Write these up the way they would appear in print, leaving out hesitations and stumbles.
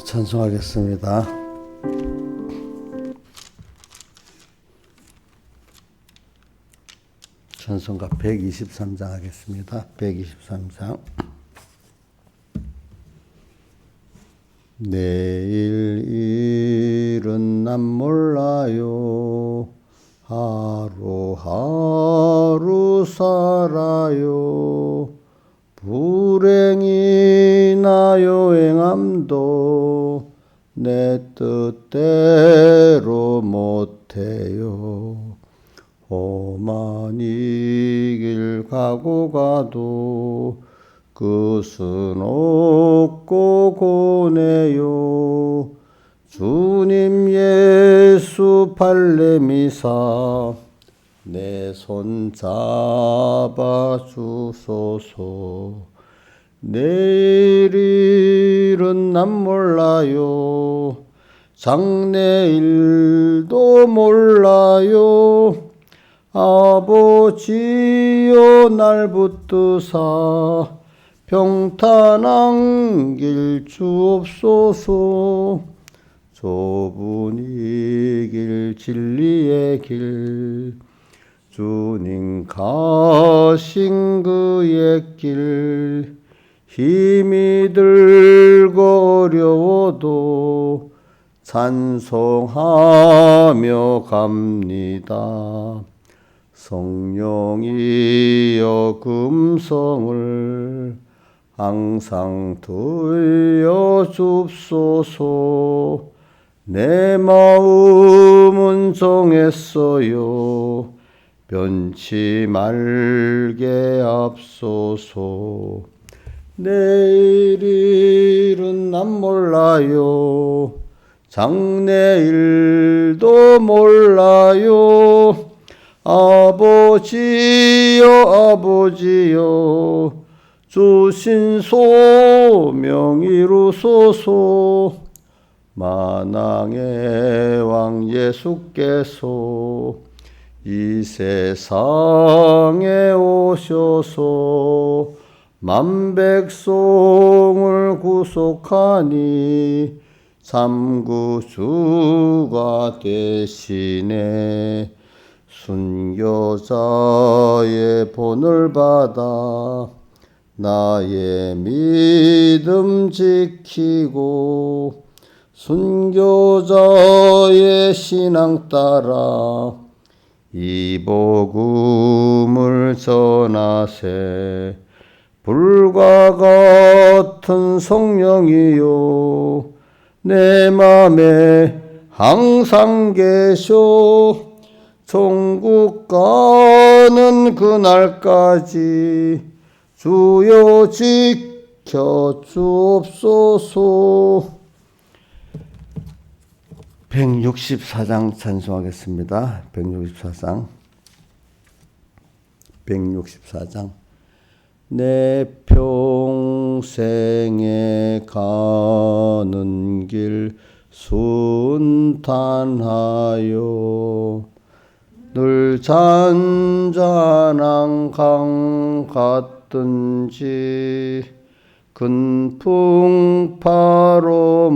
찬송하겠습니다. 찬송가 123장 하겠습니다. 123장. 내일 일은 난 몰라요. 하루하루 살아요. 불행이나 여행함도 내 뜻대로 못해요. 험한 이 길 가고 가도 끝은 없고 고뇌요. 주님 예수 발레미사 내 손 잡아 주소서. 내일 일은 난 몰라요. 장래일도 몰라요. 아버지여 날 붙드사 평탄한 길 주옵소서. 좁은 이 길 진리의 길 주님 가신 그의 길 힘이 들고 어려워도 찬송하며 갑니다. 성령이여 금성을 항상 들려줍소서. 내 마음은 정했어요. 변치 말게 앞소서. 내일 일은 난 몰라요. 장래일도 몰라요. 아버지여 아버지여 주신 소명 이루소서. 만왕의 왕 예수께서 이 세상에 오셔서 만백성을 구속하니 참구주가 되시네. 순교자의 본을 받아 나의 믿음 지키고 순교자의 신앙 따라 이 복음을 전하세. 불과 같은 성령이요 내 맘에 항상 계셔. 천국 가는 그날까지 주여 지켜 주옵소서. 164장 찬송하겠습니다. 164장. 내 평생에 가는 길 순탄하여 늘 잔잔한 강 같든지 큰 풍파로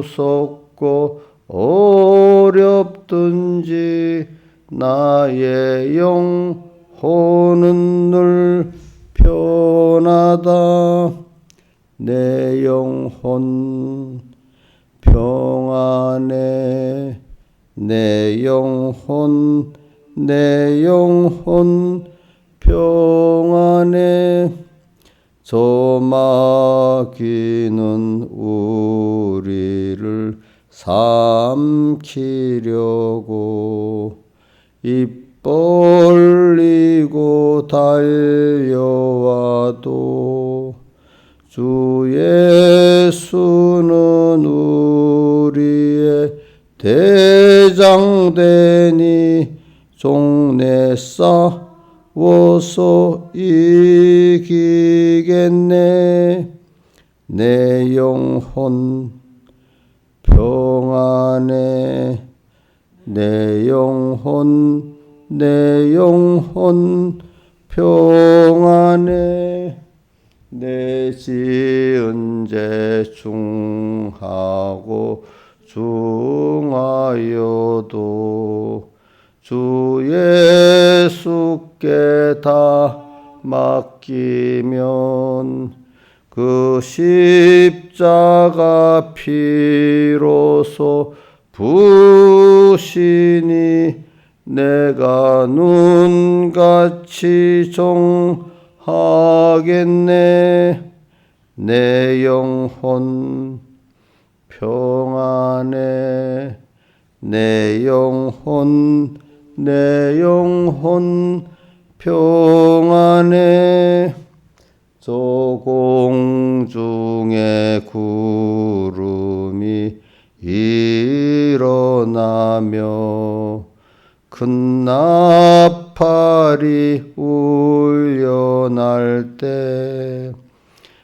무섭고 어렵든지 나의 영혼은 늘 편하다. 내 영혼 평안해. 내 영혼 평안해. 저 마귀는 우리를 삼키려고 입 벌리고 달려와도 주 예수는 우리의 대장되니 종래 싸워서 이기겠네. 내 영혼 평안해. 내 영혼 평안해. 내 지은 죄 중하고 중하여도 주 예수께 다 맡기면 그 십자가 피로소 부시니 내가 눈같이 종하겠네. 내 영혼 평안해. 내 영혼 평안해. 저 공중의 구름이 일어나며 큰 나팔이 울려날 때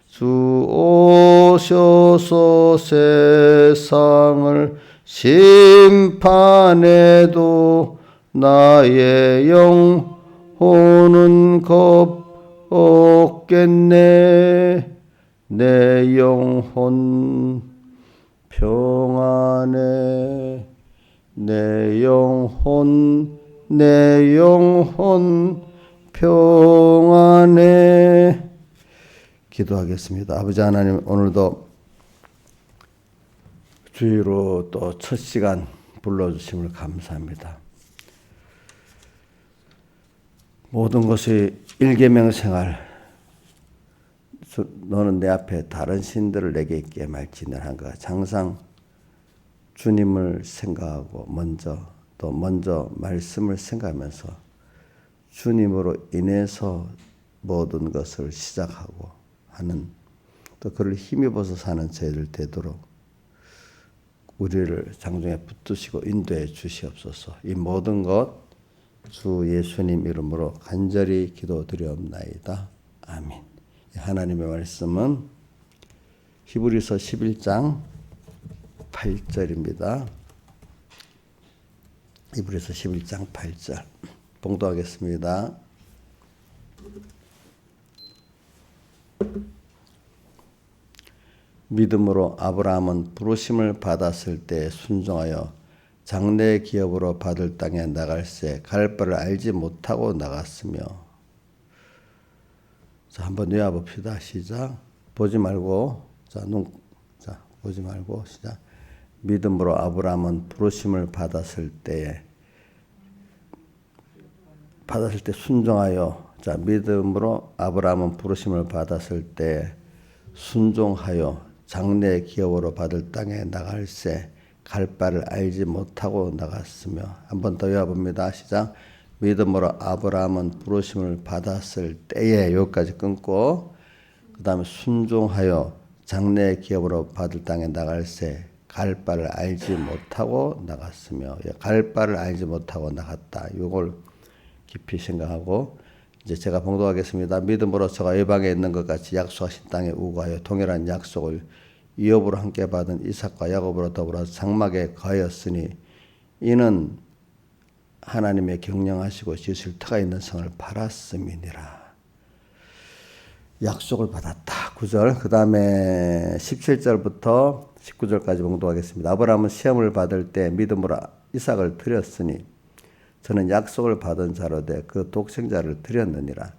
주 오셔서 세상을 심판해도 나의 영혼은 겁 없겠네. 내 영혼 평안해. 내 영혼 평안해. 기도하겠습니다. 아버지 하나님, 오늘도 주의로 또 첫 시간 불러주심을 감사합니다. 모든 것이 일계명 생활, 너는 내 앞에 다른 신들을 내게 있게 말지니라 것, 항상 주님을 생각하고 먼저 말씀을 생각하면서 주님으로 인해서 모든 것을 시작하고 하는, 또 그를 힘입어서 사는 저희들 되도록 우리를 장중에 붙드시고 인도해 주시옵소서. 이 모든 것 주 예수님 이름으로 간절히 기도드리옵나이다. 아멘. 하나님의 말씀은 히브리서 11장 8절입니다. 히브리서 11장 8절 봉독하겠습니다. 믿음으로 아브라함은 부르심을 받았을 때 순종하여 장래 기업으로 받을 땅에 나갈새 갈 바를 알지 못하고 나갔으며. 자, 한번 외워봅시다. 시작. 보지 말고 보지 말고 시작. 믿음으로 아브라함은 부르심을 받았을 때 순종하여. 자, 믿음으로 아브라함은 부르심을 받았을 때 순종하여 장래 기업으로 받을 땅에 나갈새 갈 바를 알지 못하고 나갔으며. 한 번 더 외워봅니다. 시작. 믿음으로 아브라함은 부르심을 받았을 때에, 여기까지 끊고 그 다음에 순종하여 장래 기업으로 받을 땅에 나갈새 갈 바를 알지 못하고 나갔으며. 갈 바를 알지 못하고 나갔다. 이걸 깊이 생각하고 이제 제가 봉독하겠습니다. 믿음으로 저가 외방에 있는 것 같이 약속하신 땅에 우거하여 동일한 약속을 이업으로 함께 받은 이삭과 야곱으로 더불어 장막에 거하였으니 이는 하나님의 경영하시고 지으실 터가 있는 성을 팔았음이니라. 약속을 받았다. 9절. 그 다음에 17절부터 19절까지 봉독하겠습니다. 아브라함은 시험을 받을 때 믿음으로 이삭을 드렸으니 저는 약속을 받은 자로되 그 독생자를 드렸느니라.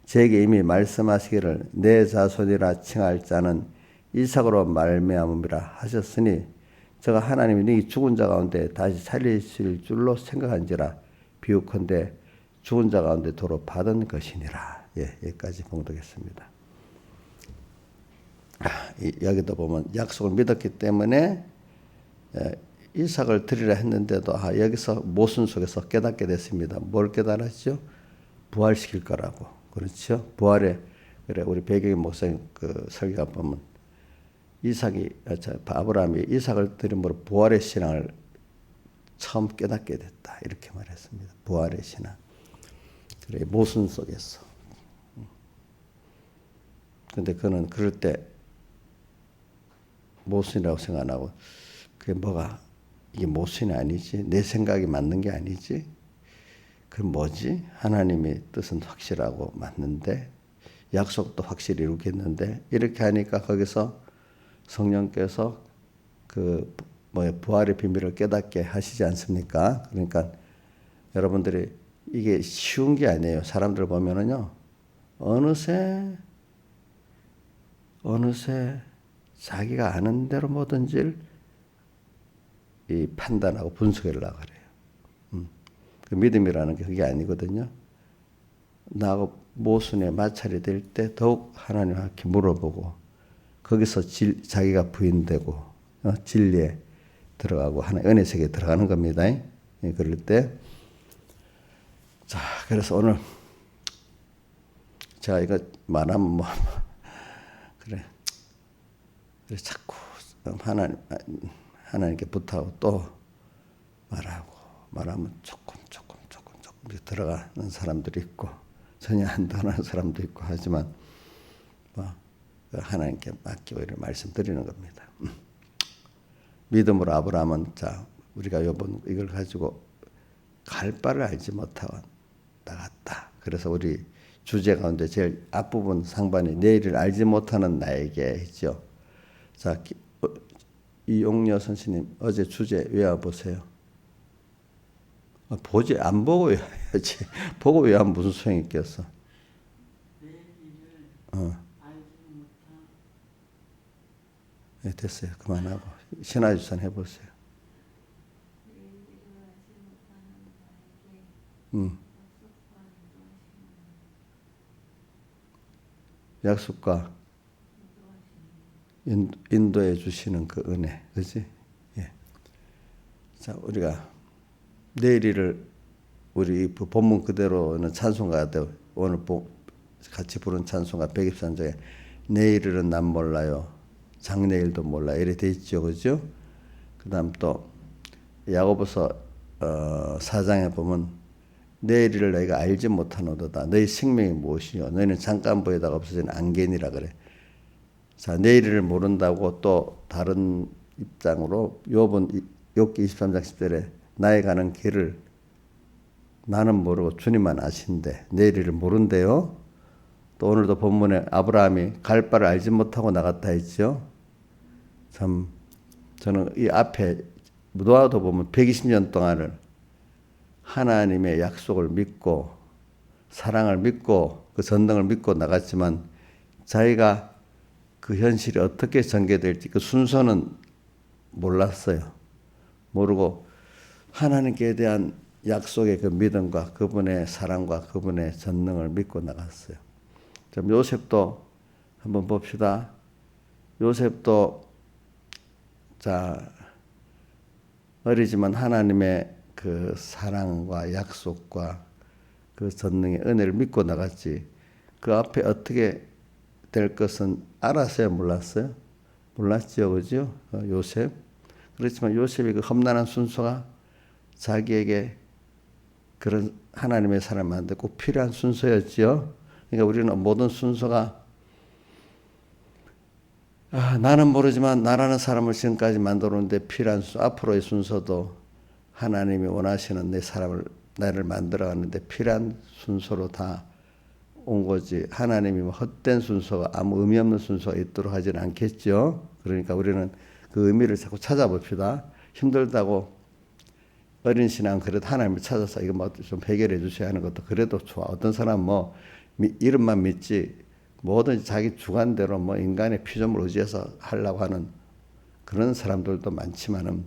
제게 이미 말씀하시기를 내 자손이라 칭할 자는 이삭으로 말미암음이라 하셨으니 저가 하나님이 네 죽은 자 가운데 다시 살리실 줄로 생각한지라. 비유컨대 죽은 자 가운데 도로 받은 것이니라. 여기까지 봉독했습니다. 여기도 보면 약속을 믿었기 때문에 이삭을 드리라 했는데도 여기서 모순 속에서 깨닫게 됐습니다. 뭘 깨달았죠? 부활시킬 거라고. 그렇죠? 부활에, 그래 우리 배경의 목사님 그 설교가 보면 아브라함이 이삭을 드림으로 부활의 신앙을 처음 깨닫게 됐다. 이렇게 말했습니다. 부활의 신앙. 그래 모순 속에서. 근데 그는 그럴 때 모순이라고 생각 안 하고, 그게 뭐가, 이게 모순이 아니지, 내 생각이 맞는 게 아니지, 그럼 뭐지? 하나님의 뜻은 확실하고 맞는데 약속도 확실히 이루겠는데 이렇게 하니까 거기서 성령께서 그 부활의 비밀을 깨닫게 하시지 않습니까? 그러니까 여러분들이 이게 쉬운 게 아니에요. 사람들 보면은요, 어느새 자기가 아는 대로 뭐든지 이 판단하고 분석하려고 그래요. 그 믿음이라는 게 그게 아니거든요. 나하고 모순에 마찰이 될 때 더욱 하나님께 물어보고 거기서 자기가 부인되고 진리에 들어가고 하나님 은혜 세계에 들어가는 겁니다. 예, 그럴 때 자, 그래서 오늘 제가 이거 말하면 그래 자꾸 하나님께 부탁하고 또 말하면 조금 들어가는 사람들이 있고 전혀 안 들어가는 사람도 있고 하지만 하나님께 맡기고 이런 말씀드리는 겁니다. 믿음으로 아브라함은 자 우리가 이걸 가지고 갈 바를 알지 못하고 나갔다. 그래서 우리 주제 가운데 제일 앞부분 상반이 내일을 알지 못하는 나에게 했죠. 자 이용녀 선생님 어제 주제 외워보세요. 보지 안 보고 외워야지. 보고 외우면 무슨 소용이 있겠어. 네, 됐어요. 그만하고 신화유산 해보세요. 약속과 인도해 주시는 그 은혜, 그렇지? 예. 자, 우리가 내일을 우리 본문 그대로는 찬송가 오늘 같이 부른 찬송가 123장에 내일은 난 몰라요. 장래일도 몰라. 이래 돼 있죠, 그죠? 그다음 또 야고보서 4장에 보면 내일을 너희가 알지 못하노도다. 너희 생명이 무엇이요? 너희는 잠깐 보이다가 없어지는 안개니라 그래. 자, 내일을 모른다고 또 다른 입장으로 욥기 23장 10절에 나의 가는 길을 나는 모르고 주님만 아신대. 내일을 모른대요. 또 오늘도 본문에 아브라함이 갈 바를 알지 못하고 나갔다 했죠. 참 저는 이 앞에 노아도 보면 120년 동안을 하나님의 약속을 믿고 사랑을 믿고 그 전능을 믿고 나갔지만 자기가 그 현실이 어떻게 전개될지 그 순서는 몰랐어요. 모르고 하나님께 대한 약속의 그 믿음과 그분의 사랑과 그분의 전능을 믿고 나갔어요. 그럼 요셉도 한번 봅시다. 요셉도 자 어리지만 하나님의 그 사랑과 약속과 그 전능의 은혜를 믿고 나갔지. 그 앞에 어떻게 될 것은 알았어요, 몰랐어요? 몰랐죠, 그죠? 요셉. 그렇지만 요셉이 그 험난한 순서가 자기에게 그런 하나님의 사람한테 꼭 필요한 순서였지요. 그러니까 우리는 모든 순서가 나는 모르지만 나라는 사람을 지금까지 만들었는데 필요한 순서, 앞으로의 순서도 하나님이 원하시는 나를 만들어가는데 필요한 순서로 다 온 거지. 하나님이 헛된 순서가 아무 의미 없는 순서가 있도록 하지는 않겠죠. 그러니까 우리는 그 의미를 자꾸 찾아봅시다. 힘들다고 어린 신앙 그래도 하나님을 찾아서 이거 좀 해결해 주셔야 하는 것도 그래도 좋아. 어떤 사람 이름만 믿지 뭐든지 자기 주관대로 인간의 피조물 의지해서 하려고 하는 그런 사람들도 많지만은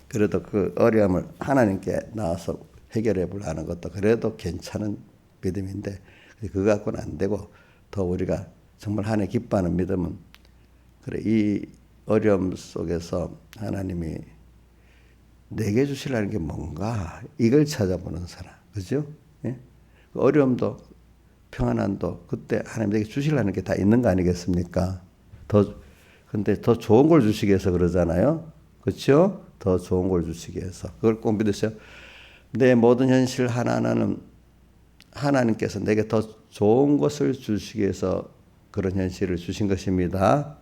그래도 그 어려움을 하나님께 나와서 해결해 보려는 것도 그래도 괜찮은 믿음인데 그거 갖고는 안 되고 더 우리가 정말 하나님 기뻐하는 믿음은 그래 이 어려움 속에서 하나님이 내게 주시라는 게 뭔가 이걸 찾아보는 사람, 그죠? 예? 그 어려움도 평안함도 그때 하나님 내게 주시라는 게 다 있는 거 아니겠습니까? 근데 더 좋은 걸 주시기 위해서 그러잖아요, 그렇죠? 더 좋은 걸 주시기 위해서 그걸 꼭 믿으세요. 내 모든 현실 하나하나는 하나님께서 내게 더 좋은 것을 주시기 위해서 그런 현실을 주신 것입니다.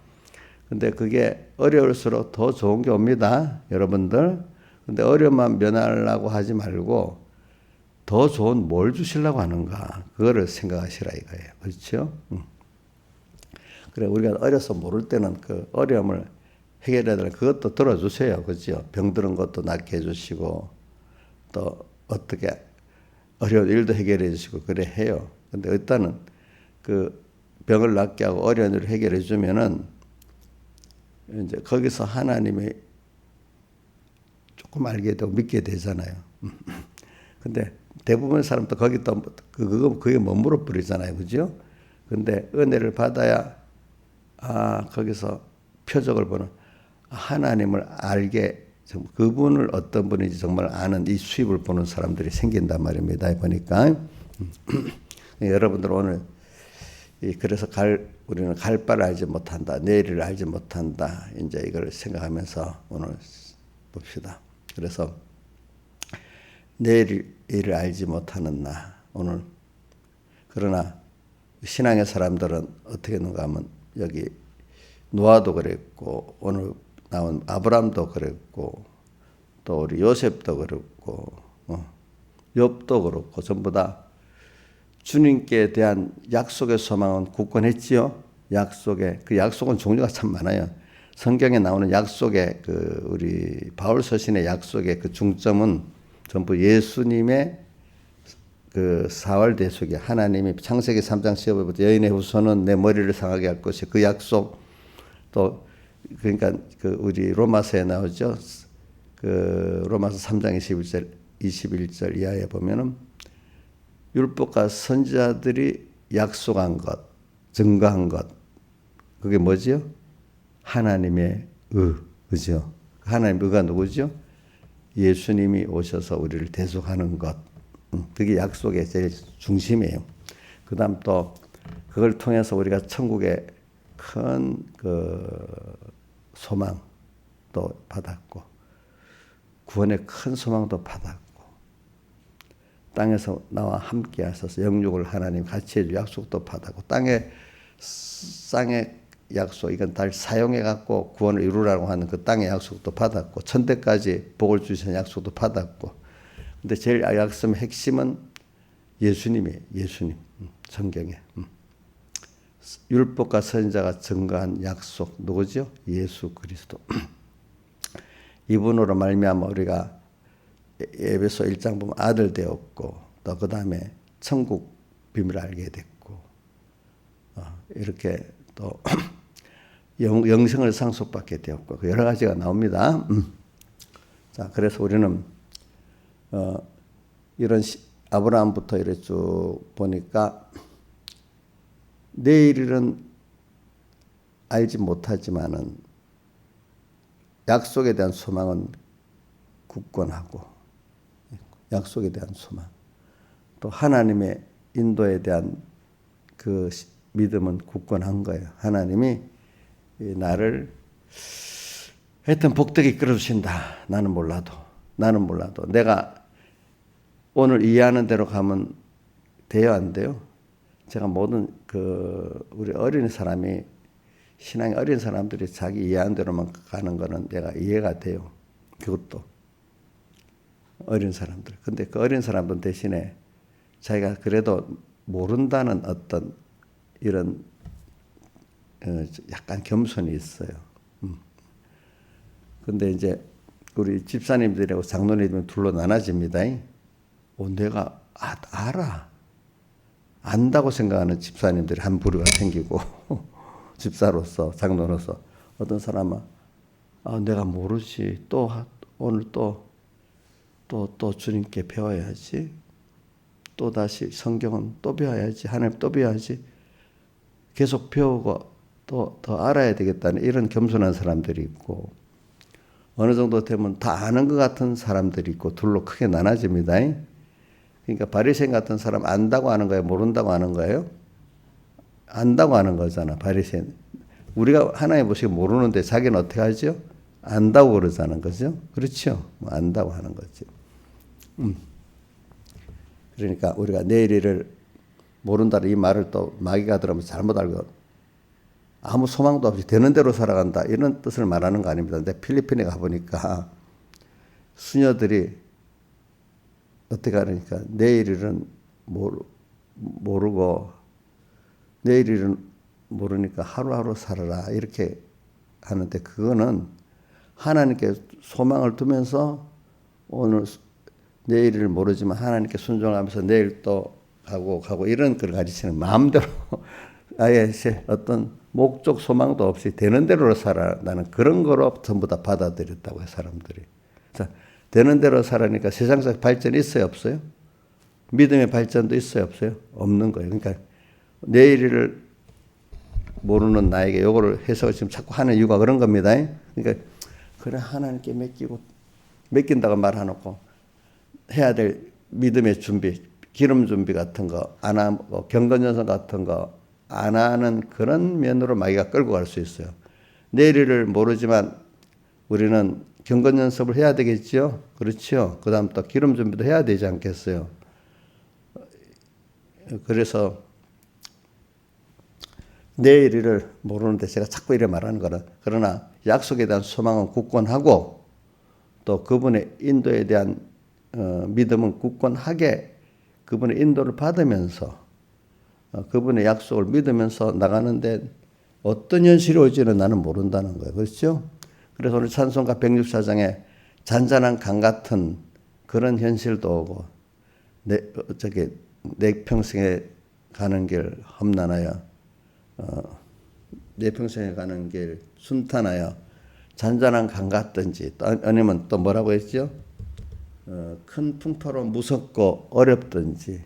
근데 그게 어려울수록 더 좋은 게 옵니다, 여러분들. 근데 어려움만 면하려고 하지 말고 더 좋은 뭘 주시려고 하는가 그거를 생각하시라 이거예요. 그렇죠? 그래 우리가 어려서 모를 때는 그 어려움을 해결해야 되는 그것도 들어주세요. 그죠? 병드는 것도 낫게 해주시고 또 어떻게 어려운 일도 해결해 주시고 그래 해요. 근데 일단은 그 병을 낫게 하고 어려운 일을 해결해 주면은 이제 거기서 하나님이 조금 알게 되고 믿게 되잖아요. 근데 대부분의 사람도 거기 또 그게 머물러 버리잖아요. 그죠? 근데 은혜를 받아야 거기서 표적을 보는 하나님을 알게 그분을 어떤 분인지 정말 아는 이 수입을 보는 사람들이 생긴단 말입니다. 보니까 여러분들 오늘 그래서 우리는 갈 바를 알지 못한다. 내일을 알지 못한다. 이제 이걸 생각하면서 오늘 봅시다. 그래서 내일을 알지 못하는 나 오늘 그러나 신앙의 사람들은 어떻게 했는가 하면 여기 노아도 그랬고 오늘 나온 아브람도 그랬고 또 우리 요셉도 그랬고 욥도 그렇고 전부 다 주님께 대한 약속의 소망은 굳건했지요. 그 약속은 종류가 참 많아요. 성경에 나오는 약속의 우리 바울 서신의 약속의 그 중점은 전부 예수님의 그 사활 대속에 하나님이 창세기 3장 15절부터 여인의 후손은 내 머리를 상하게 할 것이 그 약속 또 그러니까 우리 로마서에 나오죠. 그 로마서 3장 21절 이하에 보면은 율법과 선지자들이 약속한 것, 증거한 것 그게 뭐지요? 하나님의 의죠. 하나님의 의가 누구죠? 예수님이 오셔서 우리를 대속하는 것. 그게 약속의 제일 중심이에요. 그 다음 또 그걸 통해서 우리가 천국의 큰 소망도 받았고 구원의 큰 소망도 받았고 땅에서 나와 함께 하셔서 영육을 하나님 같이 해줄 약속도 받았고 땅의 약속 이건 다 사용해 갖고 구원을 이루라고 하는 그 땅의 약속도 받았고 천대까지 복을 주시는 약속도 받았고 근데 제일 약속의 핵심은 예수님 성경에 율법과 선지자가 증거한 약속 누구죠? 예수 그리스도. 이분으로 말미암아 우리가 에베소 1장 보면 아들 되었고 또 그 다음에 천국 비밀을 알게 됐고 이렇게 또 영생을 상속받게 되었고 여러 가지가 나옵니다. 자 그래서 우리는 이런 아브라함부터 이렇게 쭉 보니까 내일은 알지 못하지만은 약속에 대한 소망은 굳건하고 약속에 대한 소망 또 하나님의 인도에 대한 그 믿음은 굳건한 거예요. 하나님이 나를 하여튼 복되게 이끌어주신다. 나는 몰라도 내가 오늘 이해하는 대로 가면 돼요 안 돼요? 제가 모든 우리 어린 사람이 신앙이 어린 사람들이 자기 이해하는 대로만 가는 거는 내가 이해가 돼요. 그것도 어린 사람들. 근데 그 어린 사람들 대신에 자기가 그래도 모른다는 어떤 이런 약간 겸손이 있어요. 근데 이제 우리 집사님들하고 장로님들은 둘로 나눠집니다. 내가 알아. 안다고 생각하는 집사님들이 한 부류가 생기고 집사로서 장로로서 어떤 사람은 내가 모르지 오늘 또 주님께 배워야지 또 다시 성경은 또 배워야지 하나님 또 배워야지 계속 배우고 또 더 알아야 되겠다는 이런 겸손한 사람들이 있고 어느 정도 되면 다 아는 것 같은 사람들이 있고 둘로 크게 나눠집니다. 그러니까 바리새인 같은 사람 안다고 하는 거예요? 모른다고 하는 거예요? 안다고 하는 거잖아. 바리새인. 우리가 하나님 보시기 모르는데 자기는 어떻게 하죠? 안다고 그러자는 거죠. 그렇죠? 안다고 하는 거죠. 그러니까 우리가 내일 일을 모른다는 이 말을 또 마귀가 들으면 잘못 알고 아무 소망도 없이 되는 대로 살아간다 이런 뜻을 말하는 거 아닙니다. 근데 필리핀에 가보니까 수녀들이 어떻게 하니까 내일 일은 모르고 내일 일은 모르니까 하루하루 살아라 이렇게 하는데 그거는 하나님께 소망을 두면서 오늘 내일을 모르지만 하나님께 순종하면서 내일 또 가고 이런 걸 가지치는 마음대로 아예 어떤 목적 소망도 없이 되는 대로 살아 나는 그런 거로 전부 다 받아들였다고 해 사람들이. 자, 되는 대로 살아니까 세상적 발전이 있어요 없어요? 믿음의 발전도 있어요 없어요? 없는 거예요. 그러니까 내일을 모르는 나에게 요거를 해석을 지금 자꾸 하는 이유가 그런 겁니다. 그러니까 그래 하나님께 맡긴다고 말해놓고 해야 될 믿음의 준비, 기름 준비 같은 거 안 하고 경건연습 같은 거 안 하는 그런 면으로 마귀가 끌고 갈 수 있어요. 내일을 모르지만 우리는 경건연습을 해야 되겠죠. 그렇죠. 그 다음 또 기름 준비도 해야 되지 않겠어요. 그래서 내일을 모르는데 제가 자꾸 이래 말하는 거는 그러나 약속에 대한 소망은 굳건하고 또 그분의 인도에 대한 믿음은 굳건하게 그분의 인도를 받으면서 그분의 약속을 믿으면서 나가는데 어떤 현실이 올지는 나는 모른다는 거예요. 그렇죠? 그래서 오늘 찬송가 164장에 잔잔한 강 같은 그런 현실도 오고 내 평생에 가는 길 험난하여 내 평생에 가는 길 순탄하여 잔잔한 강 같든지 아니면 또 뭐라고 했죠? 큰 풍파로 무섭고 어렵든지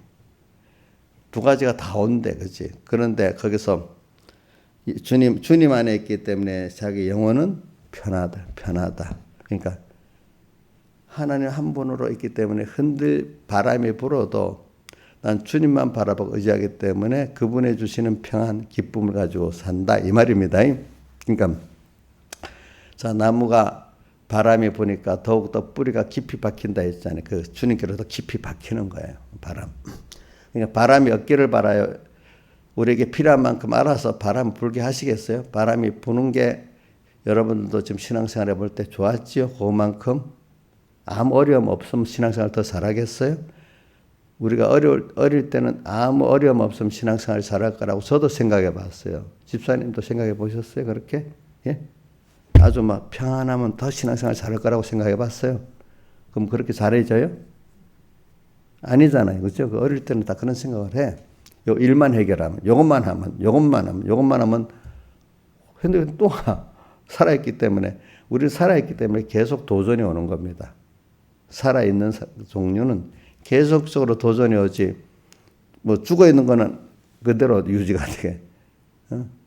두 가지가 다 온대, 그렇지? 그런데 거기서 주님 안에 있기 때문에 자기 영혼은 편하다. 그러니까 하나님 한 분으로 있기 때문에 바람이 불어도 난 주님만 바라보고 의지하기 때문에 그분의 주시는 평안, 기쁨을 가지고 산다 이 말입니다. 그러니까 자 나무가 바람이 부니까 더욱더 뿌리가 깊이 박힌다 했잖아요. 그 주님께로 더 깊이 박히는 거예요. 바람. 그러니까 바람이 없기를 바라요. 우리에게 필요한 만큼 알아서 바람 불게 하시겠어요? 바람이 부는 게 여러분들도 지금 신앙생활 해볼 때 좋았지요? 그만큼 아무 어려움 없으면 신앙생활 더 잘하겠어요? 우리가 어릴 때는 아무 어려움 없으면 신앙생활 잘할 거라고 저도 생각해 봤어요. 집사님도 생각해 보셨어요? 그렇게? 예? 아주 막 평안하면 더 신앙생활 잘할 거라고 생각해 봤어요. 그럼 그렇게 잘해져요? 아니잖아요. 그렇죠? 어릴 때는 다 그런 생각을 해. 요 일만 해결하면, 요것만 하면, 근데 또 살아있기 때문에, 우리는 살아있기 때문에 계속 도전이 오는 겁니다. 살아있는 종류는 계속적으로 도전이 오지, 뭐 죽어있는 거는 그대로 유지가 돼.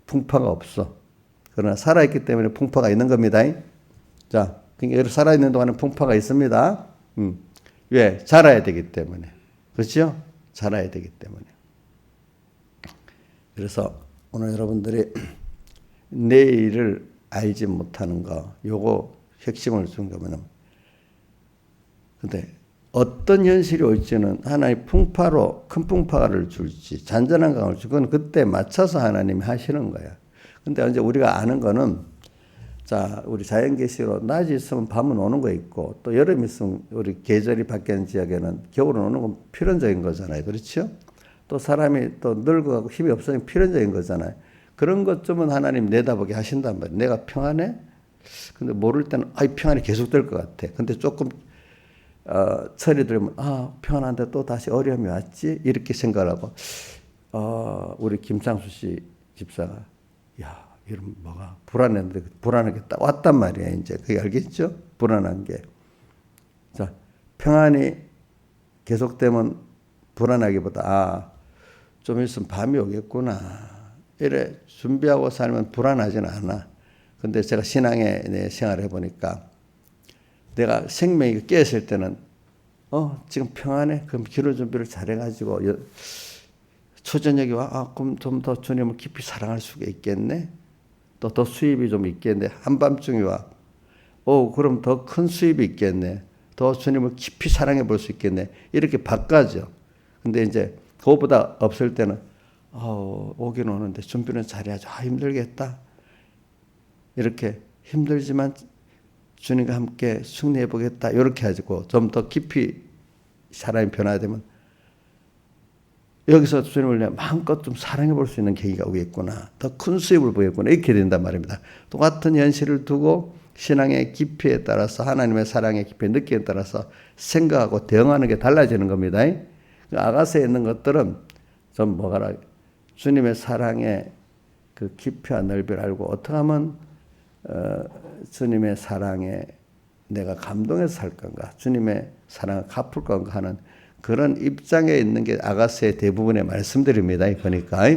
풍파가 없어. 그러나 살아있기 때문에 풍파가 있는 겁니다. 자, 그러니까 살아있는 동안에 풍파가 있습니다. 왜? 자라야 되기 때문에. 그렇죠? 자라야 되기 때문에. 그래서 오늘 여러분들이 내일을 알지 못하는 거, 요거 핵심을 준 거면은, 근데 어떤 현실이 올지는 하나님 풍파로 큰 풍파를 줄지, 잔잔한 강을 줄지, 그건 그때 맞춰서 하나님이 하시는 거야. 근데 이제 우리가 아는 거는 자, 우리 자연계시로 낮이 있으면 밤은 오는 거 있고 또 여름이 있으면 우리 계절이 바뀌는 지역에는 겨울은 오는 건 필연적인 거잖아요. 그렇죠? 또 사람이 또 늙어가고 힘이 없으면 필연적인 거잖아요. 그런 것쯤은 하나님 내다보게 하신단 말이에요. 내가 평안해? 근데 모를 때는 평안이 계속될 것 같아. 근데 조금 철이 들면 평안한데 또 다시 어려움이 왔지? 이렇게 생각하고 우리 김창수 씨 집사가 이런 뭐가 불안했는데 불안하게 딱 왔단 말이야. 이제 그게 알겠죠? 불안한 게. 자, 평안이 계속되면 불안하기보다 좀 있으면 밤이 오겠구나. 이래 준비하고 살면 불안하지는 않아. 근데 제가 신앙에 내 생활을 해보니까 내가 생명이 깨었을 때는 지금 평안해. 그럼 기도 준비를 잘해가지고 초저녁에 와 그럼 좀 더 주님을 깊이 사랑할 수가 있겠네. 또 더 수입이 좀 있겠네. 한밤중에 와. 그럼 더 큰 수입이 있겠네. 더 주님을 깊이 사랑해 볼 수 있겠네. 이렇게 바꿔죠. 근데 이제 그거보다 없을 때는 오긴 오는데 준비는 잘해야죠. 힘들겠다. 이렇게 힘들지만 주님과 함께 승리해 보겠다. 이렇게 하고 좀 더 깊이 사람이 변화되면 여기서 주님을 내가 마음껏 좀 사랑해 볼 수 있는 계기가 오겠구나. 더 큰 수입을 보겠구나. 이렇게 된단 말입니다. 똑같은 현실을 두고 신앙의 깊이에 따라서 하나님의 사랑의 깊이 느낌에 따라서 생각하고 대응하는 게 달라지는 겁니다. 아가서에 있는 것들은 좀 뭐가라 주님의 사랑의 그 깊이와 넓이를 알고 어떻게 하면 주님의 사랑에 내가 감동해서 살 건가, 주님의 사랑을 갚을 건가 하는 그런 입장에 있는 게 아가서의 대부분의 말씀들입니다. 보니까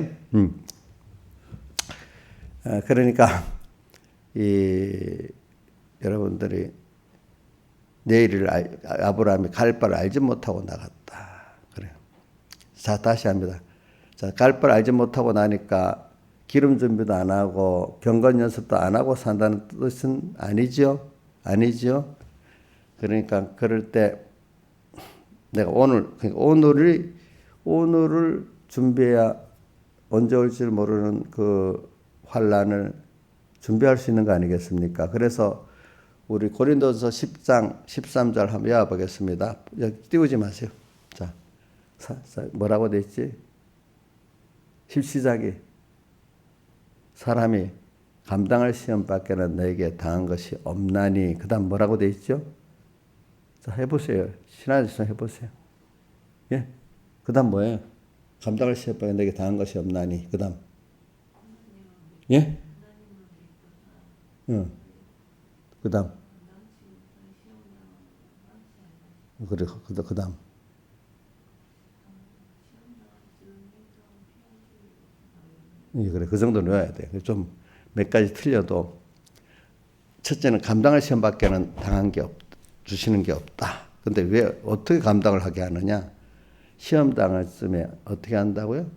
그러니까 여러분들이 내일을 아브라함이 갈 바를 알지 못하고 나갔다. 그래요. 자, 다시 합니다. 자, 갈 바를 알지 못하고 나니까 기름 준비도 안 하고 경건 연습도 안 하고 산다는 뜻은 아니죠. 아니죠. 그러니까 그럴 때 내가 오늘을 준비해야 언제 올지 모르는 그 환란을 준비할 수 있는 거 아니겠습니까? 그래서 우리 고린도서 10장 13절 한번 외워보겠습니다. 여기 띄우지 마세요. 자, 뭐라고 돼 있지? 십시작이 사람이 감당할 시험 밖에는 너에게 당한 것이 없나니. 그 다음 뭐라고 돼 있죠? 자, 해보세요. 신하에서 해보세요. 예? 그 다음 뭐예요? 감당할 시험 밖에 너에게 당한 것이 없나니. 그 다음. 예? 응. 그 다음. 그래, 그 다음. 예, 그래. 그 정도는 외워야 돼. 좀 몇 가지 틀려도 첫째는 감당할 시험 밖에는 주시는 게 없다. 근데 왜, 어떻게 감당을 하게 하느냐? 시험 당할 쯤에 어떻게 한다고요?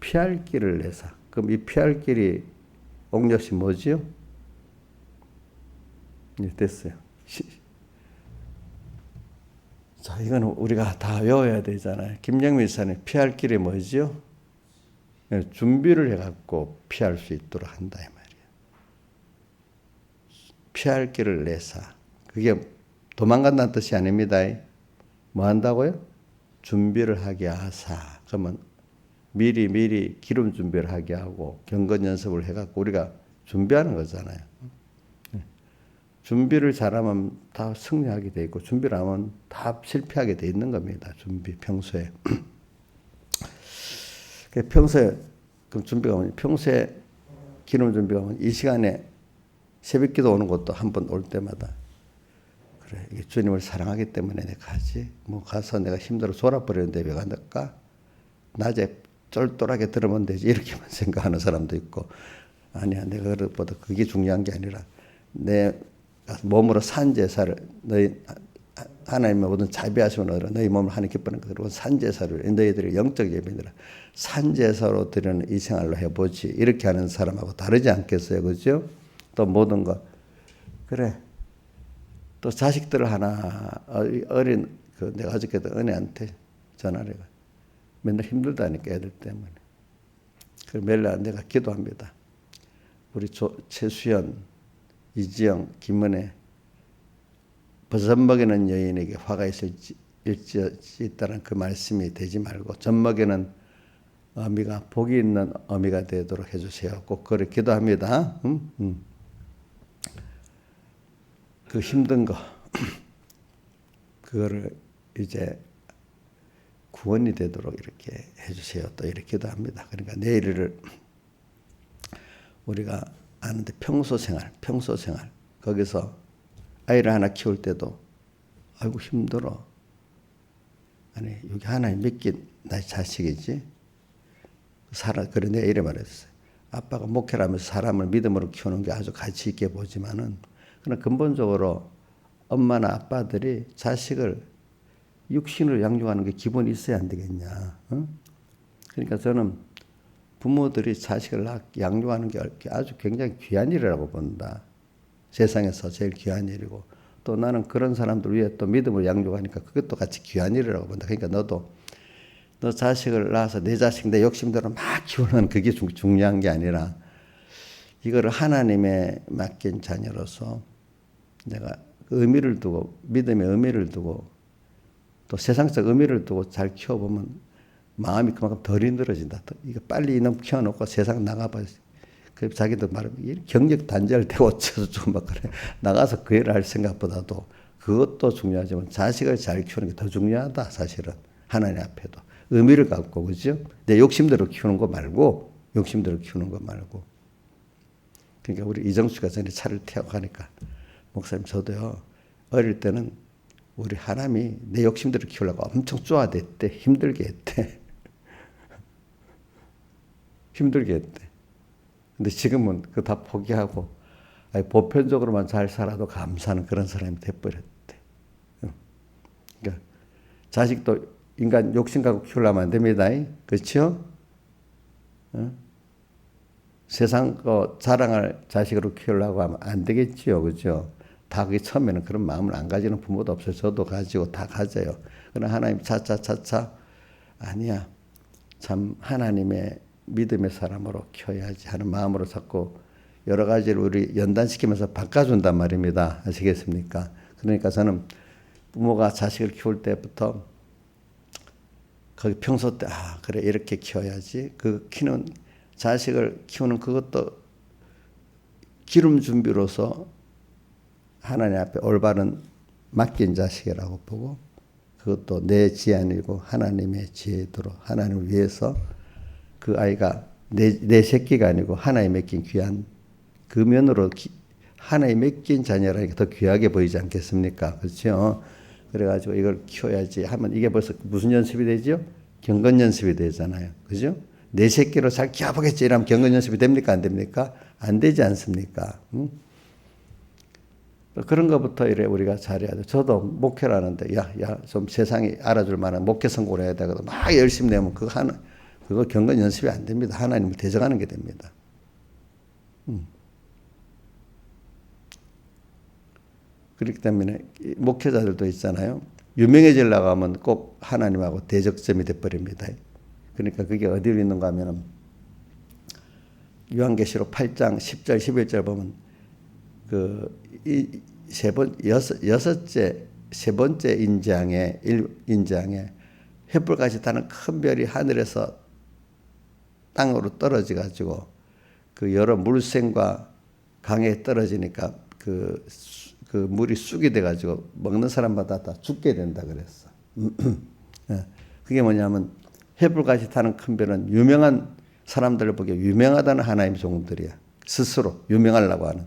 피할 길을 내서. 그럼 이 피할 길이 옥력시 뭐지요? 네, 됐어요. 자, 이거는 우리가 다 외워야 되잖아요. 김영민 사님, 피할 길이 뭐지요? 네, 준비를 해갖고 피할 수 있도록 한다, 이 말이에요. 피할 길을 내사. 그게 도망간다는 뜻이 아닙니다. 뭐 한다고요? 준비를 하게 하사. 그러면 미리 기름 준비를 하게 하고 경건 연습을 해갖고 우리가 준비하는 거잖아요. 준비를 잘하면 다 승리하게 돼 있고 준비를 하면 다 실패하게 돼 있는 겁니다. 준비 평소에. 평소에 그럼 준비가 오면 평소에 기름 준비가 오면 이 시간에 새벽기도 오는 것도 한 번 올 때마다 그래, 이게 주님을 사랑하기 때문에 내가 가지. 뭐 가서 내가 힘들어 졸아버리는데 왜 간다까? 낮에 쫄쫄하게 들으면 되지. 이렇게만 생각하는 사람도 있고, 아니야, 내가 그것보다 그게 중요한 게 아니라 내 몸으로 산 제사를 너희 하나님의 모든 자비하심을 얻어 너희 몸을 하나님 기뻐하는 것으로 산 제사를 너희들이 영적 예배니라 산 제사로 드리는 이 생활로 해보지. 이렇게 하는 사람하고 다르지 않겠어요, 그렇죠? 또 모든 거 그래. 또 자식들을 하나 어린 내가 어저께도 은혜한테 전화를 해가 맨날 힘들다니까 애들 때문에. 그 매일 내가 기도합니다. 우리 최수연, 이지영, 김은혜 버섯먹이는 여인에게 화가 있다는 그 말씀이 되지 말고 젖먹이는 어미가 복이 있는 어미가 되도록 해주세요. 꼭 그렇게 기도합니다. 그 힘든 거 그거를 이제 구원이 되도록 이렇게 해주세요. 또 이렇게 기도합니다. 그러니까 내일을 우리가 아는데 평소 생활 거기서 아이를 하나 키울 때도 아이고 힘들어. 아니 여기 하나님 믿긴 나의 자식이지. 그래 내가 이래 말했어요. 아빠가 목회를 하면서 사람을 믿음으로 키우는 게 아주 가치 있게 보지만은 그러나 근본적으로 엄마나 아빠들이 자식을 육신을 양육하는 게 기본이 있어야 안 되겠냐. 어? 그러니까 저는 부모들이 자식을 양육하는 게 아주 굉장히 귀한 일이라고 본다. 세상에서 제일 귀한 일이고 또 나는 그런 사람들 위해 또 믿음을 양육하니까 그것도 같이 귀한 일이라고 본다. 그러니까 너 자식을 낳아서 내 자식 내 욕심대로 막 키우는 그게 중요한 게 아니라 이거를 하나님의 맡긴 자녀로서 내가 의미를 두고 믿음의 의미를 두고 또 세상적 의미를 두고 잘 키워보면 마음이 그만큼 덜 힘들어진다. 이거 빨리 이놈 키워놓고 세상 나가봐. 그 자기도 말하면 경력 단절되고 어쩌서 좀 막 그래. 나가서 그 일을 할 생각보다도 그것도 중요하지만 자식을 잘 키우는 게 더 중요하다. 사실은 하나님 앞에도 의미를 갖고 그죠? 내 욕심대로 키우는 거 말고 욕심대로 키우는 거 말고. 그러니까 우리 이정수가 전에 차를 태우고 가니까 목사님 저도요 어릴 때는 우리 하나님이 내 욕심대로 키우려고 엄청 쪼아댔대. 힘들게 했대. 힘들게 했대. 근데 지금은 그거 다 포기하고 보편적으로만 잘 살아도 감사하는 그런 사람이 돼버렸대. 그러니까 자식도 인간 욕심 갖고 키우려면 안 됩니다. 그렇죠? 세상 거 자랑할 자식으로 키우려고 하면 안 되겠지요. 그죠? 다 그게 처음에는 그런 마음을 안 가지는 부모도 없어요. 저도 가지고 다 가져요. 그러나 하나님 차차 아니야. 참 하나님의 믿음의 사람으로 키워야지 하는 마음으로 자꾸 여러 가지를 우리 연단시키면서 바꿔준단 말입니다. 아시겠습니까? 그러니까 저는 부모가 자식을 키울 때부터 거기 평소 때 그래 이렇게 키워야지. 그 키는 자식을 키우는 그것도 기름 준비로서 하나님 앞에 올바른 맡긴 자식이라고 보고 그것도 내 지혜 아니고 하나님의 지혜도로 하나님을 위해서 그 아이가 내 새끼가 아니고 하나님 맡긴 귀한 그 면으로 하나님 맡긴 자녀라니까 더 귀하게 보이지 않겠습니까? 그렇죠? 그래가지고 이걸 키워야지 하면 이게 벌써 무슨 연습이 되죠? 경건 연습이 되잖아요. 그죠? 내 새끼로 잘 키워보겠지 이러면 경건 연습이 됩니까? 안 됩니까? 안 되지 않습니까? 그런 것부터 이래 우리가 잘해야 돼. 저도 목회를 하는데 좀 세상이 알아줄 만한 목회 선고를 해야 되거든. 막 열심히 내면 그거 경건 연습이 안 됩니다. 하나님을 대적하는 게 됩니다. 그렇기 때문에 목회자들도 있잖아요. 유명해지려고 하면 꼭 하나님하고 대적점이 돼버립니다. 그러니까 그게 어디로 있는가 하면은 요한계시록 8장 10절 11절 보면 세 번째 인장에 횃불같이 타는 큰 별이 하늘에서 땅으로 떨어져 가지고 그 여러 물샘과 강에 떨어지니까 그 물이 쑥이 돼 가지고 먹는 사람마다 다 죽게 된다 그랬어. 그게 뭐냐면 횃불같이 타는 큰 별은 유명한 사람들을 보기에 유명하다는 하나님의 종들이야. 스스로 유명하려고 하는.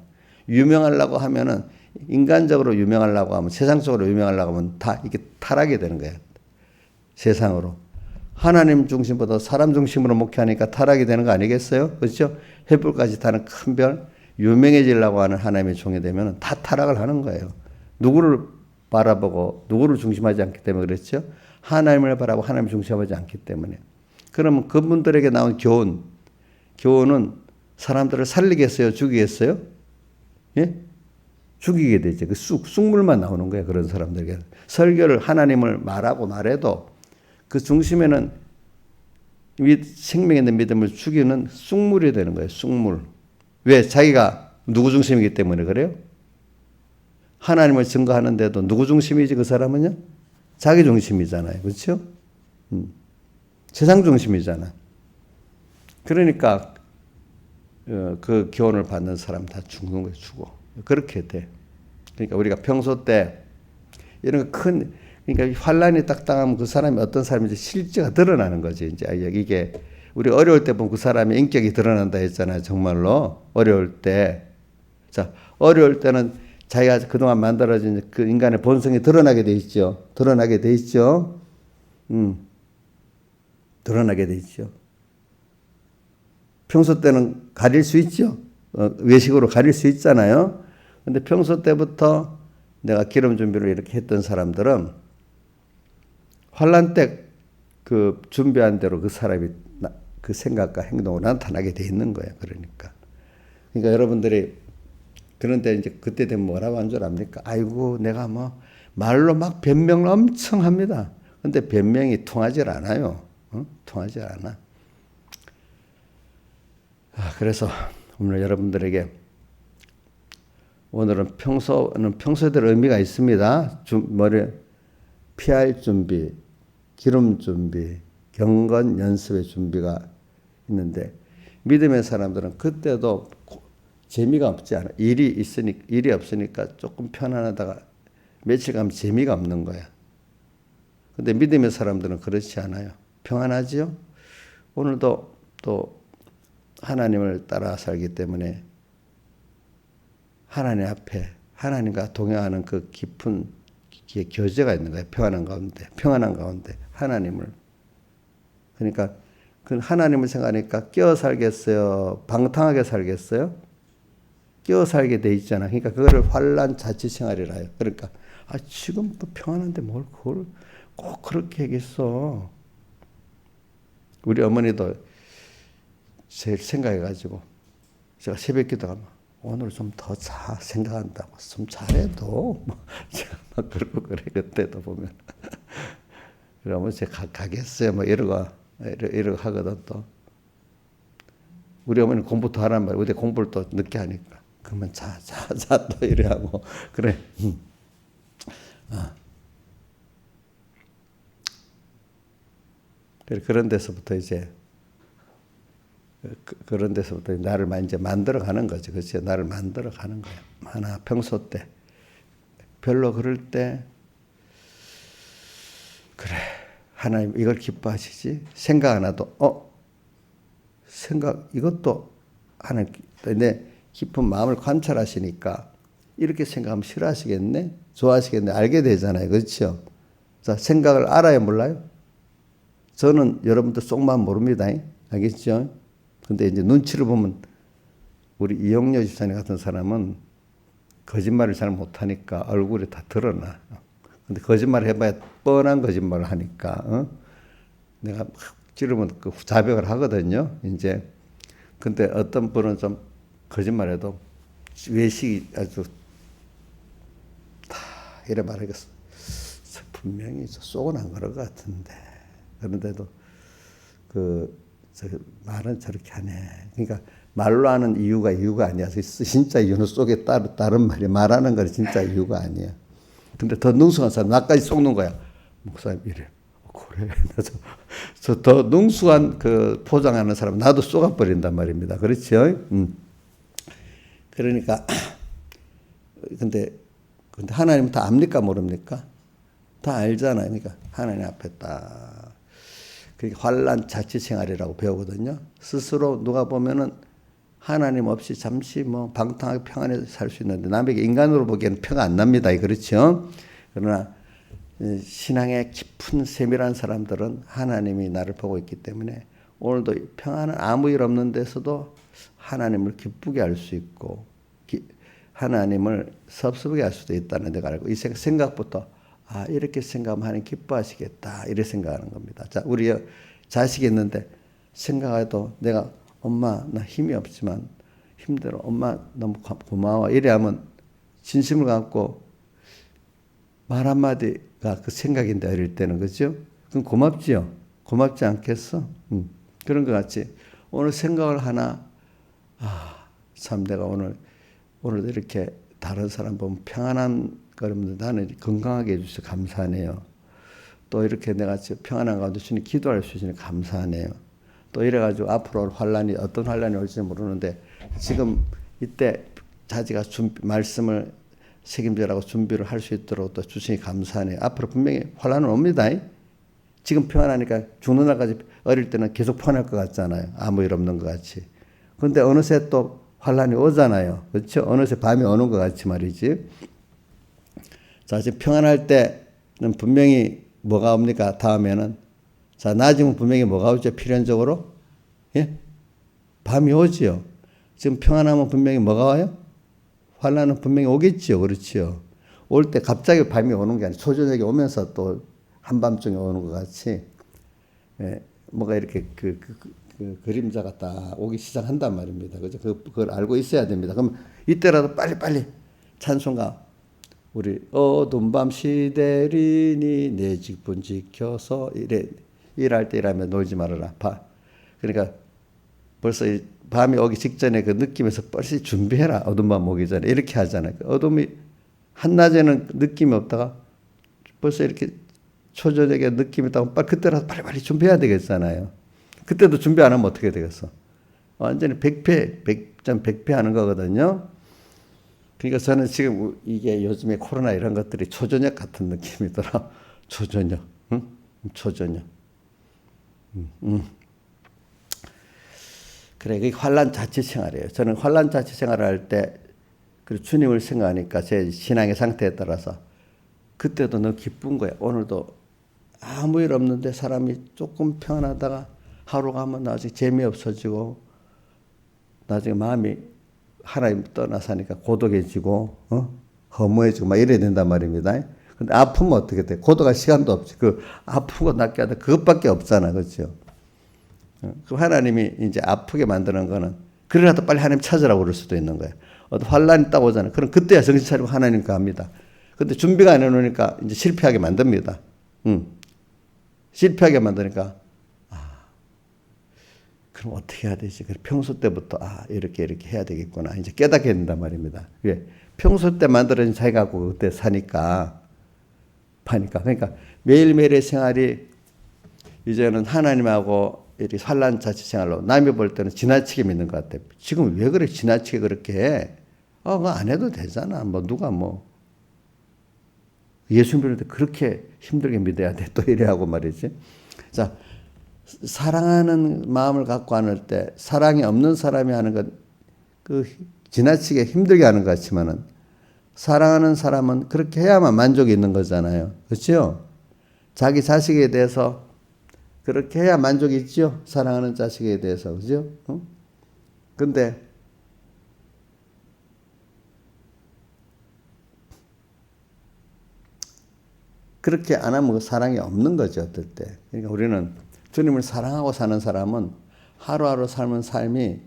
유명하려고 하면은 인간적으로 유명하려고 하면 세상적으로 유명하려고 하면 다 이게 타락이 되는 거야. 세상으로. 하나님 중심보다 사람 중심으로 목회하니까 타락이 되는 거 아니겠어요? 그렇죠? 횃불까지 타는 큰 별, 유명해지려고 하는 하나님의 종이 되면 다 타락을 하는 거예요. 누구를 바라보고 누구를 중심하지 않기 때문에 그랬죠? 하나님을 바라보고 하나님을 중심하지 않기 때문에. 그러면 그분들에게 나온 교훈은 사람들을 살리겠어요? 죽이겠어요? 예? 죽이게 되죠. 그 쑥물만 나오는 거예요. 그런 사람들에게. 설교를 하나님을 말해도 그 중심에는 생명에 있는 믿음을 죽이는 쑥물이 되는 거예요. 쑥물. 왜? 자기가 누구 중심이기 때문에 그래요? 하나님을 증거하는데도 누구 중심이지 그 사람은요? 자기 중심이잖아요. 그렇죠? 세상 중심이잖아. 그러니까 그 교훈을 받는 사람 다 죽는 거예요. 죽어. 그렇게 돼. 그러니까 우리가 평소 때 이런 그러니까 환란이 딱 당하면 그 사람이 어떤 사람인지 실제가 드러나는 거지. 이제 이게 우리 어려울 때 보면 그 사람의 인격이 드러난다 했잖아요. 정말로 어려울 때. 자, 어려울 때는 자기가 그동안 만들어진 그 인간의 본성이 드러나게 돼 있죠. 드러나게 돼 있죠. 드러나게 돼 있죠. 평소 때는 가릴 수 있죠. 외식으로 가릴 수 있잖아요. 근데 평소 때부터 내가 기름 준비를 이렇게 했던 사람들은 환란 때 그 준비한 대로 그 사람이 그 생각과 행동으로 나타나게 돼 있는 거예요. 그러니까 여러분들이 그런데 이제 그때 되면 뭐라고 한 줄 압니까? 아이고 내가 뭐 말로 막 변명을 엄청 합니다. 근데 변명이 통하질 않아요. 통하질 않아. 그래서 오늘 여러분들에게 오늘은 평소대로 의미가 있습니다. 피할 준비, 기름 준비, 경건 연습의 준비가 있는데 믿음의 사람들은 그때도 재미가 없지 않아. 일이 없으니까 조금 편안하다가 며칠 가면 재미가 없는 거야. 근데 믿음의 사람들은 그렇지 않아요. 평안하지요? 오늘도 또 하나님을 따라 살기 때문에 하나님 앞에 하나님과 동행하는 그 깊은 교제가 있는 거예요. 평안한 가운데 하나님을. 그러니까 그 하나님을 생각하니까 끼어 살겠어요? 방탕하게 살겠어요? 끼어 살게 돼 있잖아. 그러니까 그거를 환난 자치 생활이라 해요. 그러니까 지금 또 평안한데 뭘 그걸 꼭 그렇게 하겠어. 우리 어머니도 제일 생각해가지고 제가 새벽 기도하면 오늘 좀 더 생각한다고 좀 잘해도 제가 막 그러고 그래. 그때도 보면 그러면 제가 가겠어요 뭐 이러고 하거든. 또 우리 어머니 공부 더 하란 말이야. 우리 공부를 또 늦게 하니까 그러면 자 또 이래 하고 그래. 그런 데서부터 이제 그런 데서부터 나를 이제 만들어 가는 거지. 그렇지? 나를 만들어 가는 거야. 하나 평소 때 별로 그럴 때 그래 하나님 이걸 기뻐하시지? 생각 안 해도 이것도 하나님 내 깊은 마음을 관찰하시니까 이렇게 생각하면 싫어하시겠네? 좋아하시겠네? 알게 되잖아요. 그렇죠? 자, 생각을 알아야 몰라요? 저는 여러분들 속마음 모릅니다. 알겠죠? 근데 이제 눈치를 보면 우리 이영녀 집사님 같은 사람은 거짓말을 잘 못하니까 얼굴에 다 드러나. 근데 거짓말을 해봐야 뻔한 거짓말을 하니까 내가 막 찌르면 그 자백을 하거든요. 이제 근데 어떤 분은 좀 거짓말해도 외식이 아주 다 이래 말하겠어. 분명히 속은 안 그럴 것 같은데 그런데도 말은 저렇게 하네. 그러니까 말로 하는 이유가 아니야. 진짜 이유는 속에 다른 말이 말하는 건 진짜 이유가 아니야. 근데 더 능숙한 사람 나까지 속는 거야. 목사님 이래. 그래. 저 더 능숙한 그 포장하는 사람 나도 쏘가버린단 말입니다. 그렇죠? 그러니까 근데 하나님은 다 압니까 모릅니까? 다 알잖아요. 그러니까 하나님 앞에 딱 그게 환난 자치 생활이라고 배우거든요. 스스로 누가 보면은 하나님 없이 잠시 뭐 방탕하게 평안히 살 수 있는데 남에게 인간으로 보기에는 표가 안 납니다. 그렇죠? 그러나 신앙의 깊은 세밀한 사람들은 하나님이 나를 보고 있기 때문에 오늘도 평안은 아무 일 없는 데서도 하나님을 기쁘게 할 수 있고 하나님을 섭섭하게 할 수도 있다는 데가 알고 이 생각부터 이렇게 생각하면 하나님 기뻐하시겠다 이렇게 생각하는 겁니다. 자, 우리 자식이 있는데 생각해도 내가 엄마 나 힘이 없지만 힘들어 엄마 너무 고마워 이래 하면 진심을 갖고 말 한마디가 그 생각인데 어릴 때는 그죠? 그럼 고맙지요? 고맙지 않겠어? 그런 것 같이 오늘 생각을 하나 참 내가 오늘도 이렇게 다른 사람 보면 평안한 그러면 나는 건강하게 해주셔서 감사하네요. 또 이렇게 내가 평안한 가운데 주님 기도할 수 있으니 감사하네요. 또 이래가지고 앞으로 어떤 환란이 올지 모르는데 지금 이때 자지가 말씀을 책임져라고 준비를 할 수 있도록 또 주시니 감사하네요. 앞으로 분명히 환란은 옵니다. 지금 평안하니까 죽는 날까지 어릴 때는 계속 평안할 것 같잖아요. 아무 일 없는 것 같이. 그런데 어느새 또 환란이 오잖아요. 그렇죠? 어느새 밤이 오는 것 같이 말이지. 자, 지금 평안할 때는 분명히 뭐가 옵니까? 다음에는. 자, 낮이면 분명히 뭐가 오죠? 필연적으로? 예? 밤이 오지요. 지금 평안하면 분명히 뭐가 와요? 환란은 분명히 오겠지요. 그렇지요. 올 때 갑자기 밤이 오는 게 아니라 초저녁에 오면서 또 한밤중에 오는 것 같이, 뭐가 이렇게 그 그림자가 딱 오기 시작한단 말입니다. 그죠? 그걸 알고 있어야 됩니다. 그럼 이때라도 빨리빨리 찬송가 우리 어두운 밤 시대리니 내 직분 지켜서 일할 때 일하면 놀지 말아라. 그러니까 벌써 밤이 오기 직전에 그 느낌에서 벌써 준비해라. 어두운 밤 오기 전에 이렇게 하잖아요. 어둠이 한낮에는 느낌이 없다가 벌써 이렇게 초저녁에 느낌이 있다고 빨리 그때라도 빨리빨리 준비해야 되겠잖아요. 그때도 준비 안 하면 어떻게 되겠어? 완전히 100배 하는 거거든요. 그러니까 저는 지금 이게 요즘에 코로나 이런 것들이 초저녁 같은 느낌이더라. 초저녁, 응? 초저녁. 그래, 그게 환란 자치 생활이에요. 저는 환란 자치 생활을 할 때, 그 주님을 생각하니까 제 신앙의 상태에 따라서 그때도 너무 기쁜 거예요. 오늘도 아무 일 없는데 사람이 조금 평안하다가 하루 가면 나중에 재미없어지고 나중에 마음이 하나님 떠나서 하니까 고독해지고 허무해지고 막 이래야 된단 말입니다. 근데 아프면 어떻게 돼? 고독할 시간도 없지. 그 아프고 낫게 하다 그것밖에 없잖아. 그렇죠? 그 하나님이 이제 아프게 만드는 거는 그래라도 빨리 하나님 찾으라고 그럴 수도 있는 거예요. 어떤 환란이 딱 오잖아요. 그럼 그때야 정신 차리고 하나님 갑니다. 근데 준비가 안 해놓으니까 이제 실패하게 만듭니다. 실패하게 만드니까 그럼 어떻게 해야 되지? 평소 때부터 이렇게 해야 되겠구나. 이제 깨닫게 된단 말입니다. 왜? 평소 때 만들어진 자기가 갖고 그때 사니까 파니까. 그러니까 매일매일의 생활이 이제는 하나님하고 이렇게 환란 자치 생활로 남이 볼 때는 지나치게 믿는 것 같아요. 지금 왜 그래? 지나치게 그렇게 해? 그거 안 해도 되잖아. 뭐 누가 뭐 예수 믿을 때 그렇게 힘들게 믿어야 돼. 또 이래 하고 말이지. 자, 사랑하는 마음을 갖고 안을 때 사랑이 없는 사람이 하는 건 그 지나치게 힘들게 하는 것 같지만은 사랑하는 사람은 그렇게 해야만 만족이 있는 거잖아요. 그렇죠? 자기 자식에 대해서 그렇게 해야 만족이 있죠. 사랑하는 자식에 대해서. 그죠? 근데 그렇게 안 하면 사랑이 없는 거죠. 어떨 때. 그러니까 우리는 주님을 사랑하고 사는 사람은 하루하루 삶은 삶이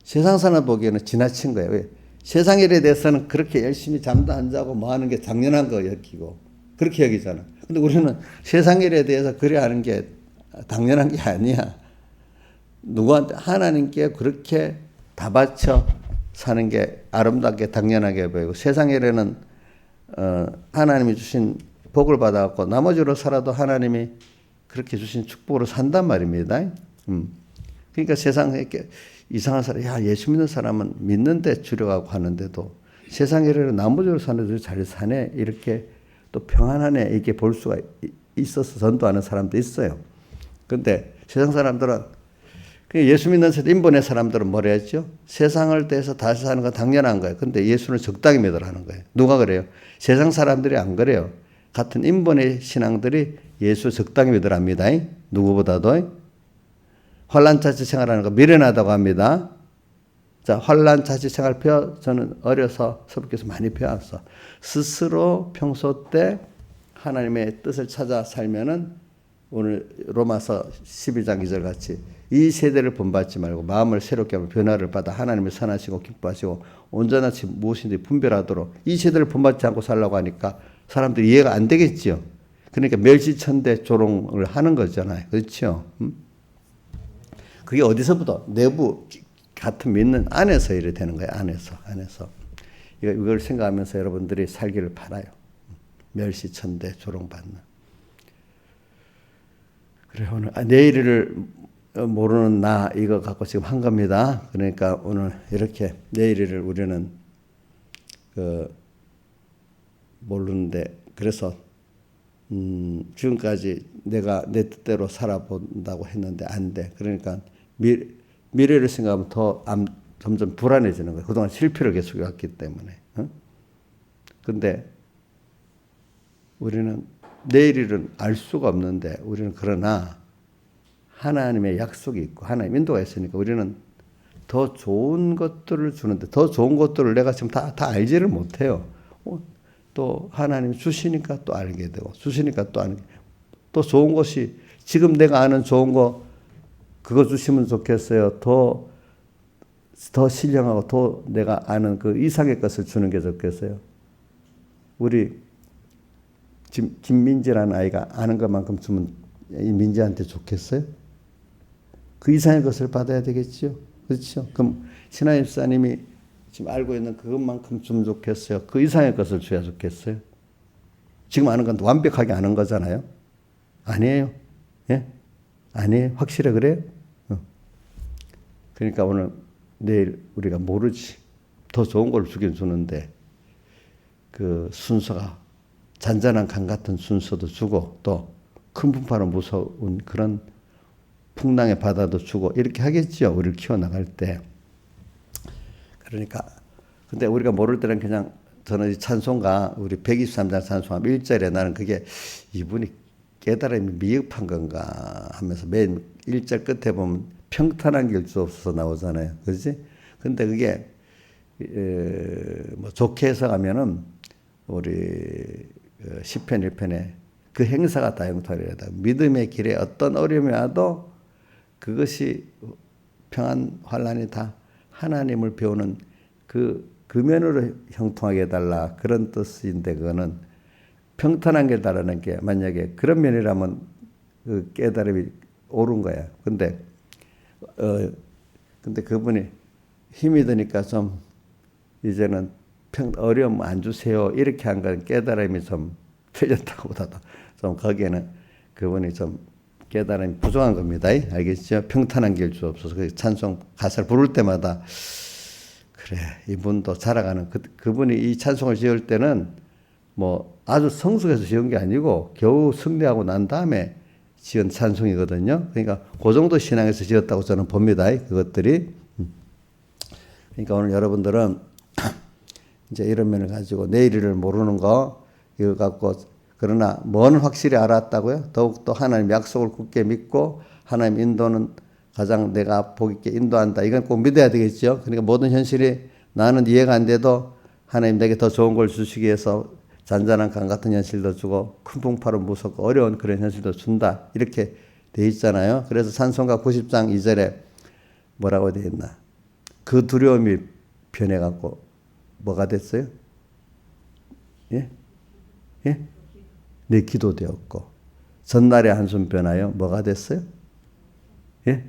세상 사람 보기에는 지나친 거예요. 왜? 세상 일에 대해서는 그렇게 열심히 잠도 안 자고 뭐 하는 게 당연한 거 여기고 그렇게 여기잖아. 근데 우리는 세상 일에 대해서 그래 하는 게 당연한 게 아니야. 누구한테 하나님께 그렇게 다 바쳐 사는 게 아름답게 당연하게 보이고 세상 일에는 하나님이 주신 복을 받아갖고 나머지로 살아도 하나님이 그렇게 주신 축복으로 산단 말입니다. 그러니까 세상에 이상한 사람, 예수 믿는 사람은 믿는데 주려고 하는데도 세상에는 나머지로 사는데도 잘 사네. 이렇게 또 평안하네. 이렇게 볼 수가 있어서 전도하는 사람도 있어요. 근데 세상 사람들은 예수 믿는 인본의 사람들은 뭐라 했죠? 세상을 대해서 다시 사는 건 당연한 거예요. 근데 예수는 적당히 믿으라는 거예요. 누가 그래요? 세상 사람들이 안 그래요. 같은 인본의 신앙들이 예수 적당히 믿으랍니다. 누구보다도. 환란 자치 생활하는 거 미련하다고 합니다. 자, 환란 자치 생활 저는 어려서 서부께서 많이 배웠어. 스스로 평소 때 하나님의 뜻을 찾아 살면은 오늘 로마서 12장 2절 같이 이 세대를 본받지 말고 마음을 새롭게 하고 변화를 받아 하나님을 선하시고 기뻐하시고 온전하시 무엇인지 분별하도록 이 세대를 본받지 않고 살라고 하니까 사람들이 이해가 안 되겠죠. 그러니까 멸시천대 조롱을 하는 거잖아요. 그렇죠? 그게 어디서부터? 내부 같은 믿는 안에서 이래 되는 거예요. 안에서. 이걸 생각하면서 여러분들이 살기를 바라요. 멸시천대 조롱받는. 그래 오늘 내일을 모르는 나 이거 갖고 지금 한 겁니다. 그러니까 오늘 이렇게 내일을 우리는 모르는데 그래서 지금까지 내가 내 뜻대로 살아본다고 했는데 안 돼. 그러니까 미래를 생각하면 더 점점 불안해지는 거예요. 그동안 실패를 계속 해왔기 때문에. 근데 우리는 내일은 알 수가 없는데 우리는 그러나 하나님의 약속이 있고 하나님 인도가 있으니까 우리는 더 좋은 것들을 주는데 더 좋은 것들을 내가 지금 다 알지를 못해요. 또 하나님 주시니까 또 알게 되고 주시니까 또 알게 또 좋은 것이 지금 내가 아는 좋은 거 그거 주시면 좋겠어요. 더 신령하고 더 내가 아는 그 이상의 것을 주는 게 좋겠어요. 우리 김민지라는 아이가 아는 것만큼 주면 이 민지한테 좋겠어요? 그 이상의 것을 받아야 되겠죠. 그렇죠? 그럼 신하임 집사님이 지금 알고 있는 그것만큼 주면 좋겠어요? 그 이상의 것을 줘야 좋겠어요? 지금 아는 건 완벽하게 아는 거잖아요. 아니에요. 예? 아니에요. 확실해 그래요? 그러니까 오늘 내일 우리가 모르지. 더 좋은 걸 주긴 주는데 그 순서가 잔잔한 강 같은 순서도 주고 또 큰 풍파로 무서운 그런 풍랑의 바다도 주고 이렇게 하겠지요. 우리를 키워나갈 때. 그러니까 근데 우리가 모를 때는 그냥 저는 이 찬송가 우리 123장 찬송함 1절에 나는 그게 이분이 깨달음이 미흡한 건가 하면서 맨 1절 끝에 보면 평탄한 길 주옵소서 나오잖아요. 그렇지? 근데 그게 뭐 좋게 해석하면은 우리 시편 1편에 그 행사가 다용탈이다. 믿음의 길에 어떤 어려움이 와도 그것이 평안 환란이 다 하나님을 배우는 그 면으로 형통하게 해달라 그런 뜻인데 그거는 평탄한 게 달라는 게 만약에 그런 면이라면 그 깨달음이 옳은 거야. 근데 그분이 힘이 드니까 좀 이제는 어려움 안 주세요 이렇게 한 건 깨달음이 좀 틀렸다고 보다도 좀 거기에는 그분이 좀 깨달음이 부족한 겁니다. 알겠죠? 평탄한 길 주옵소서. 그 찬송 가사를 부를 때마다 그래 이분도 자라가는 그분이 이 찬송을 지을 때는 뭐 아주 성숙해서 지은 게 아니고 겨우 승리하고 난 다음에 지은 찬송이거든요. 그러니까 그 정도 신앙에서 지었다고 저는 봅니다. 그것들이. 그러니까 오늘 여러분들은 이제 이런 면을 가지고 내일을 모르는 거 이거 갖고 그러나 뭐는 확실히 알았다고요? 더욱더 하나님 약속을 굳게 믿고 하나님 인도는 가장 내가 복 있게 인도한다. 이건 꼭 믿어야 되겠죠. 그러니까 모든 현실이 나는 이해가 안 돼도 하나님 내게 더 좋은 걸 주시기 위해서 잔잔한 강 같은 현실도 주고 큰 풍파로 무섭고 어려운 그런 현실도 준다. 이렇게 돼 있잖아요. 그래서 찬송가 90장 2절에 뭐라고 돼 있나? 그 두려움이 변해갖고 뭐가 됐어요? 예? 예? 내 기도 되었고 전날의 한숨 변하여 뭐가 됐어요? 예?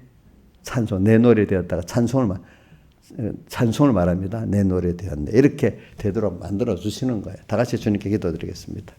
찬송 내 노래 되었다가 찬송을 말합니다. 내 노래 되었네. 이렇게 되도록 만들어 주시는 거예요. 다 같이 주님께 기도드리겠습니다.